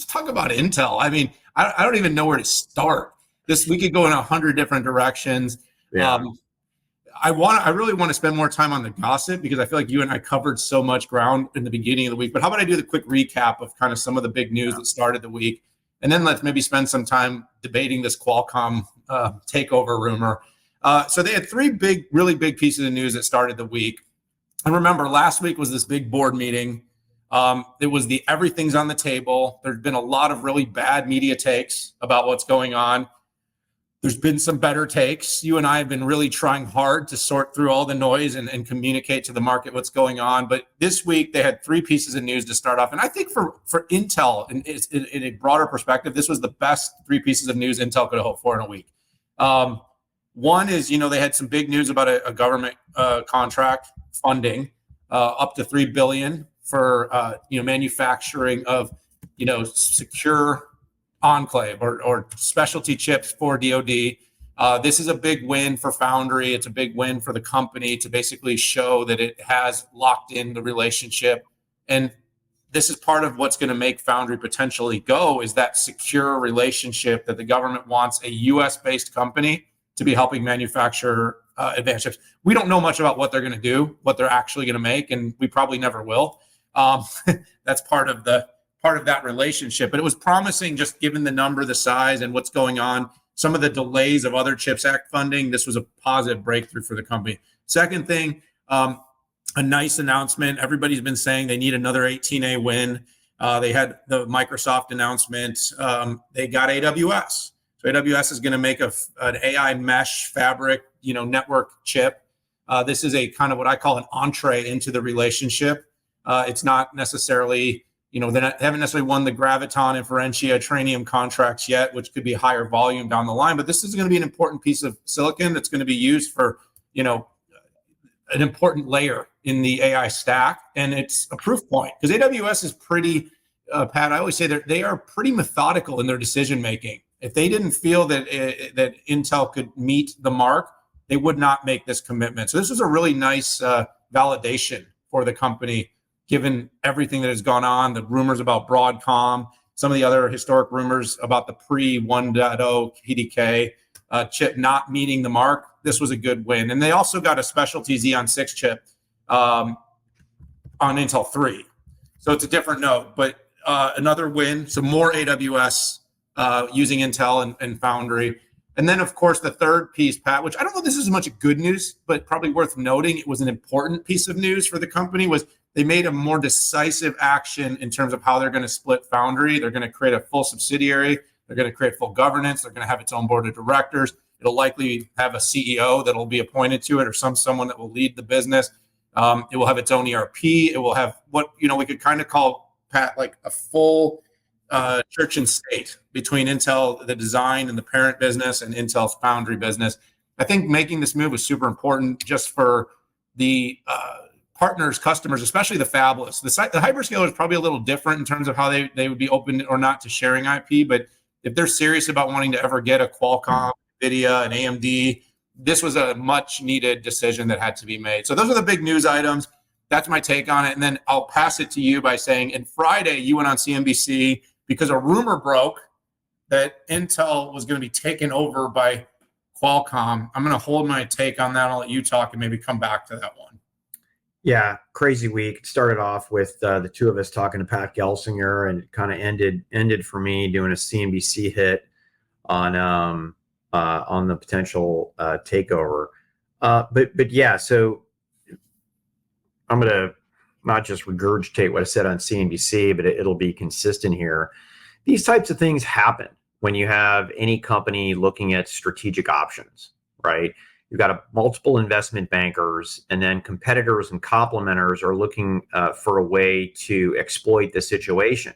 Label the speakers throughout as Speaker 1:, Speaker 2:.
Speaker 1: Let's talk about Intel. I mean, I don't even know where to start. We could go in 100 different directions.
Speaker 2: Yeah.
Speaker 1: I really want to spend more time on the gossip because I feel like you and I covered so much ground in the beginning of the week. But how about I do the quick recap of kind of some of the big news that started the week, and then let's maybe spend some time debating this Qualcomm takeover rumor. So they had three really big pieces of news that started the week. And remember, last week was this big board meeting. It was the everything's on the table. There's been a lot of really bad media takes about what's going on. There's been some better takes. You and I have been really trying hard to sort through all the noise and communicate to the market what's going on. But this week, they had three pieces of news to start off. And I think for Intel, in a broader perspective, this was the best three pieces of news Intel could have hoped for in a week. One is, they had some big news about a government contract funding up to $3 billion for, manufacturing of, secure enclave or specialty chips for DoD. This is a big win for Foundry. It's a big win for the company to basically show that it has locked in the relationship. And this is part of what's going to make Foundry potentially go, is that secure relationship that the government wants a US-based company to be helping manufacture advanced chips. We don't know much about what they're going to do, what they're actually going to make, and we probably never will. That's part of that relationship. But it was promising, just given the number, the size, and what's going on, some of the delays of other CHIPS Act funding. This was a positive breakthrough for the company. Second thing, a nice announcement. Everybody's been saying they need another 18A win. They had the Microsoft announcement. They got AWS. So AWS is going to make an AI mesh fabric, network chip. This is a kind of what I call an entree into the relationship. It's not necessarily, they haven't necessarily won the Graviton, Inferentia, Trainium contracts yet, which could be higher volume down the line. But this is going to be an important piece of silicon that's going to be used for, an important layer in the AI stack. And it's a proof point because AWS is pretty, Pat, I always say they are pretty methodical in their decision making. If they didn't feel that Intel could meet the mark, they would not make this commitment. So this was a really nice validation for the company, given everything that has gone on, the rumors about Broadcom, some of the other historic rumors about the pre-1.0 PDK chip not meeting the mark. This was a good win. And they also got a specialty Xeon 6 chip on Intel 3. So it's a different note, but another win, some more AWS using Intel and Foundry. And then, of course, the third piece, Pat, which I don't know if this is as much good news, but probably worth noting, it was an important piece of news for the company, was they made a more decisive action in terms of how they're going to split Foundry. They're going to create a full subsidiary. They're going to create full governance. They're going to have its own board of directors. It'll likely have a CEO that will be appointed to it, or someone that will lead the business. It will have its own ERP. It will have what, we could kind of call, Pat, like a full church and state between Intel, the design and the parent business, and Intel's Foundry business. I think making this move was super important just for the partners, customers, especially the fabless. The hyperscaler is probably a little different in terms of how they would be open or not to sharing IP. But if they're serious about wanting to ever get a Qualcomm, NVIDIA, and AMD, this was a much needed decision that had to be made. So those are the big news items. That's my take on it. And then I'll pass it to you by saying, and Friday you went on CNBC because a rumor broke that Intel was going to be taken over by Qualcomm. I'm going to hold my take on that. I'll let you talk and maybe come back to that one.
Speaker 2: Yeah, crazy week. It started off with the two of us talking to Pat Gelsinger, and kind of ended for me doing a CNBC hit on the potential takeover. But yeah, so I'm going to not just regurgitate what I said on CNBC, but it'll be consistent here. These types of things happen when you have any company looking at strategic options, right? You've got multiple investment bankers, and then competitors and complementers are looking for a way to exploit the situation,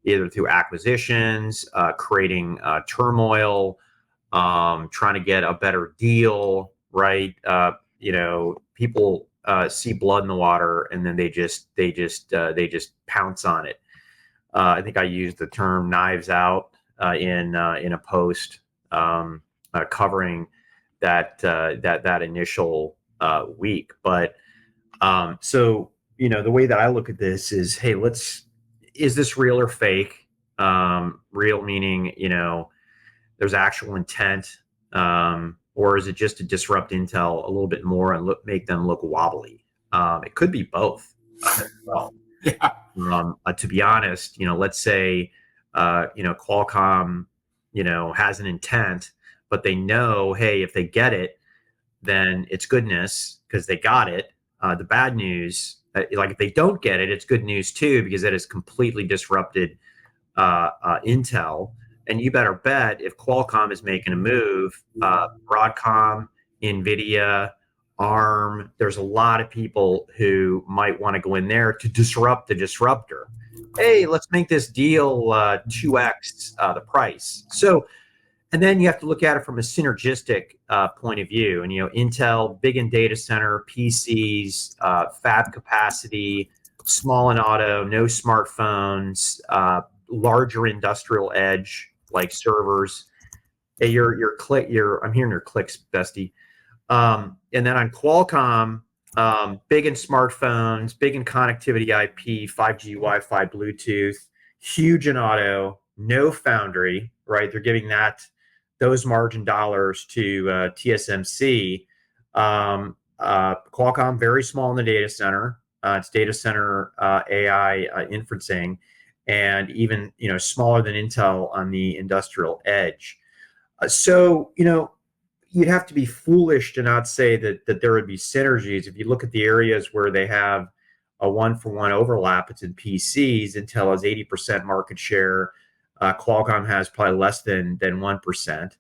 Speaker 2: either through acquisitions, creating turmoil, trying to get a better deal, right? People see blood in the water, and then they just pounce on it. I think I used the term "knives out" in a post covering that initial week. But so the way that I look at this is, hey, is this real or fake? Real meaning, there's actual intent, or is it just to disrupt Intel a little bit more and make them look wobbly? It could be both as well.
Speaker 1: Yeah.
Speaker 2: To be honest, let's say, Qualcomm, has an intent, but they know, hey, if they get it, then it's goodness because they got it. The bad news, like if they don't get it, it's good news too because it has completely disrupted Intel. And you better bet if Qualcomm is making a move, Broadcom, Nvidia, ARM, there's a lot of people who might want to go in there to disrupt the disruptor. Hey, let's make this deal 2x the price. So, and then you have to look at it from a synergistic point of view. And, Intel, big in data center, PCs, fab capacity, small in auto, no smartphones, larger industrial edge like servers. Hey, I'm hearing your clicks, bestie. And then on Qualcomm, big in smartphones, big in connectivity IP, 5G, Wi-Fi, Bluetooth, huge in auto, no foundry, right? They're giving those margin dollars to TSMC. Qualcomm, very small in the data center. It's data center AI inferencing, and even smaller than Intel on the industrial edge. So you'd have to be foolish to not say that there would be synergies. If you look at the areas where they have a one-for-one overlap, it's in PCs. Intel has 80% market share. Qualcomm has probably less than 1%.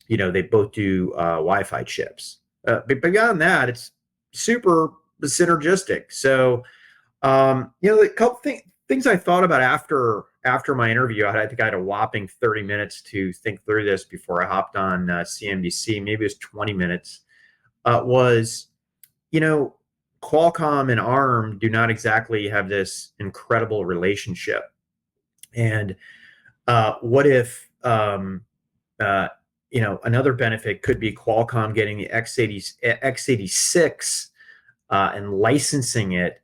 Speaker 2: They both do Wi-Fi chips. But beyond that, it's super synergistic. So, a couple things I thought about after my interview. I think I had a whopping 30 minutes to think through this before I hopped on CNBC. Maybe it was 20 minutes. Qualcomm and ARM do not exactly have this incredible relationship. And what if, another benefit could be Qualcomm getting the x86 and licensing it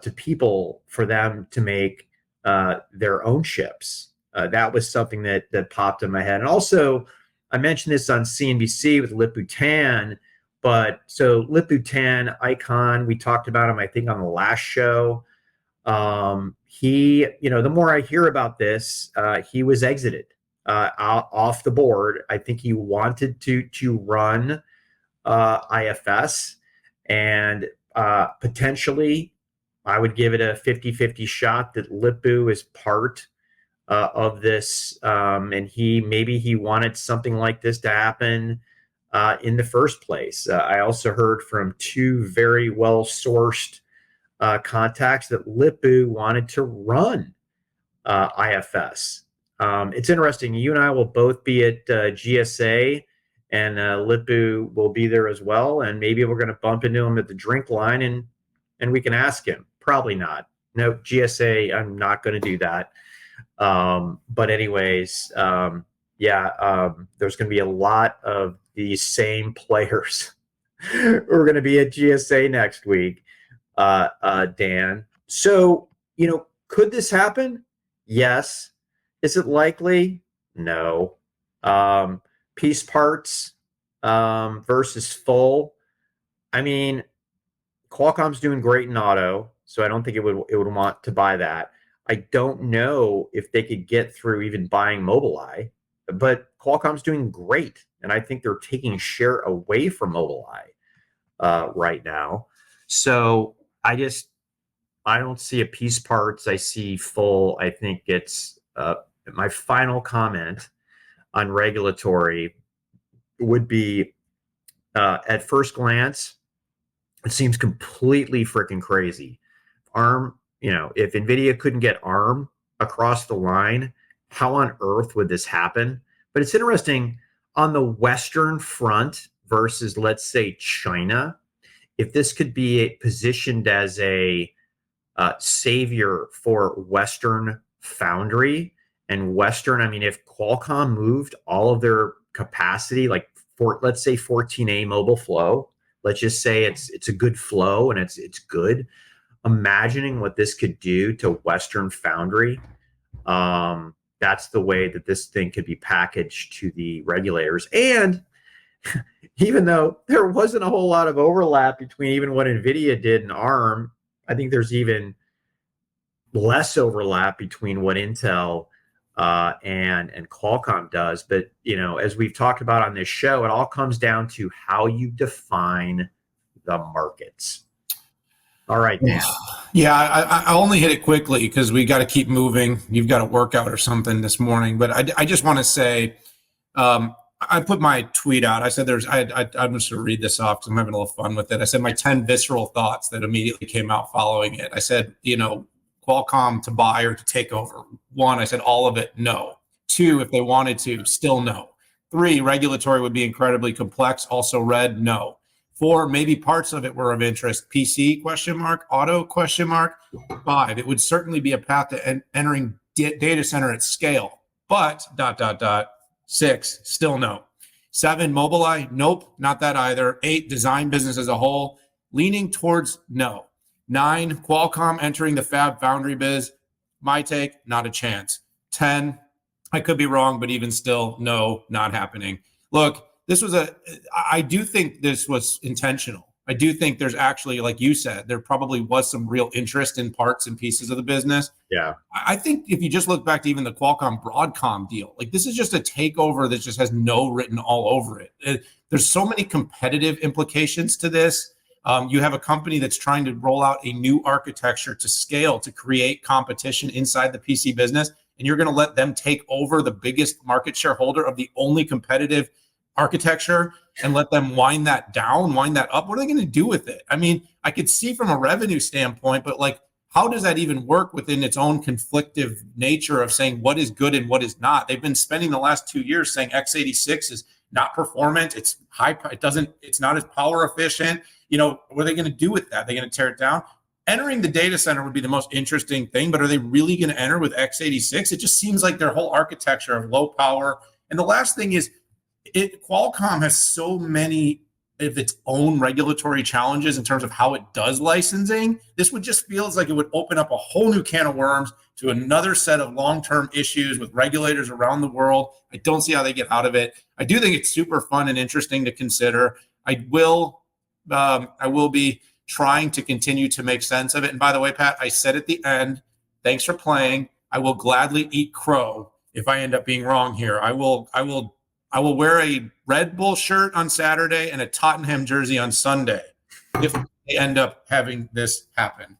Speaker 2: to people for them to make their own chips. That was something that popped in my head. And also, I mentioned this on CNBC with Lip-Bu Tan. But so Lip-Bu Tan, Icon, we talked about him, I think, on the last show. The more I hear about this, he was exited off the board. I think he wanted to run IFS, and potentially I would give it a 50-50 shot that Lip-Bu is part of this, and maybe he wanted something like this to happen in the first place. I also heard from two very well-sourced contacts that Lip-Bu wanted to run IFS. It's interesting. You and I will both be at GSA, and Lip-Bu will be there as well. And maybe we're going to bump into him at the drink line, and we can ask him. Probably not. No, GSA, I'm not going to do that. But anyways, there's going to be a lot of these same players who are going to be at GSA next week, Dan. So, could this happen? Yes. Is it likely? No. Piece parts versus full. I mean, Qualcomm's doing great in auto, so I don't think it would want to buy that. I don't know if they could get through even buying Mobileye, but Qualcomm's doing great, and I think they're taking share away from Mobileye right now. So I don't see a piece parts. I see full. I think it's my final comment on regulatory would be at first glance, it seems completely freaking crazy. ARM, if NVIDIA couldn't get ARM across the line, how on earth would this happen? But it's interesting on the Western front versus, let's say, China, if this could be positioned as a savior for Western foundry and Western, I mean, if Qualcomm moved all of their capacity, like let's say 14A mobile flow, let's just say it's a good flow and it's good. imagining what this could do to Western Foundry, that's the way that this thing could be packaged to the regulators. And even though there wasn't a whole lot of overlap between even what NVIDIA did and ARM, I think there's even less overlap between what Intel and Qualcomm does. But, as we've talked about on this show, it all comes down to how you define the markets. All right, Dan.
Speaker 1: Yeah, I only hit it quickly because we got to keep moving. You've got a workout or something this morning. But I just want to say, I put my tweet out. I said I'm just going to read this off because I'm having a little fun with it. I said my 10 visceral thoughts that immediately came out following it. I said, Qualcomm to buy or to take over. 1, I said all of it, no. 2, if they wanted to, still no. 3, regulatory would be incredibly complex, also red, no. 4, maybe parts of it were of interest. PC, ? Auto, ? 5, it would certainly be a path to entering data center at scale, but ... 6, still no. 7, Mobileye, nope, not that either. 8, design business as a whole, leaning towards no. 9, Qualcomm entering the fab foundry biz, my take, not a chance. 10, I could be wrong, but even still, no, not happening. Look, I do think this was intentional. I do think there's actually, like you said, there probably was some real interest in parts and pieces of the business.
Speaker 2: Yeah.
Speaker 1: I think if you just look back to even the Qualcomm Broadcom deal, like this is just a takeover that just has no written all over it. There's so many competitive implications to this. You have a company that's trying to roll out a new architecture to scale, to create competition inside the PC business, and you're going to let them take over the biggest market shareholder of the only competitive architecture and let them wind that down, wind that up. What are they going to do with it? I mean, I could see from a revenue standpoint, but like, how does that even work within its own conflictive nature of saying what is good and what is not? They've been spending the last 2 years saying x86 is not performant. It's high. It's not as power efficient. What are they going to do with that? They're going to tear it down. Entering the data center would be the most interesting thing, but are they really going to enter with x86? It just seems like their whole architecture of low power. And the last thing is, Qualcomm has so many of its own regulatory challenges in terms of how it does licensing. This would just feels like it would open up a whole new can of worms to another set of long-term issues with regulators around the world. I don't see how they get out of it. I do think it's super fun and interesting to consider. I will be trying to continue to make sense of it. And by the way, Pat, I said at the end, thanks for playing. I will gladly eat crow if I end up being wrong here. I will wear a Red Bull shirt on Saturday and a Tottenham jersey on Sunday if they end up having this happen.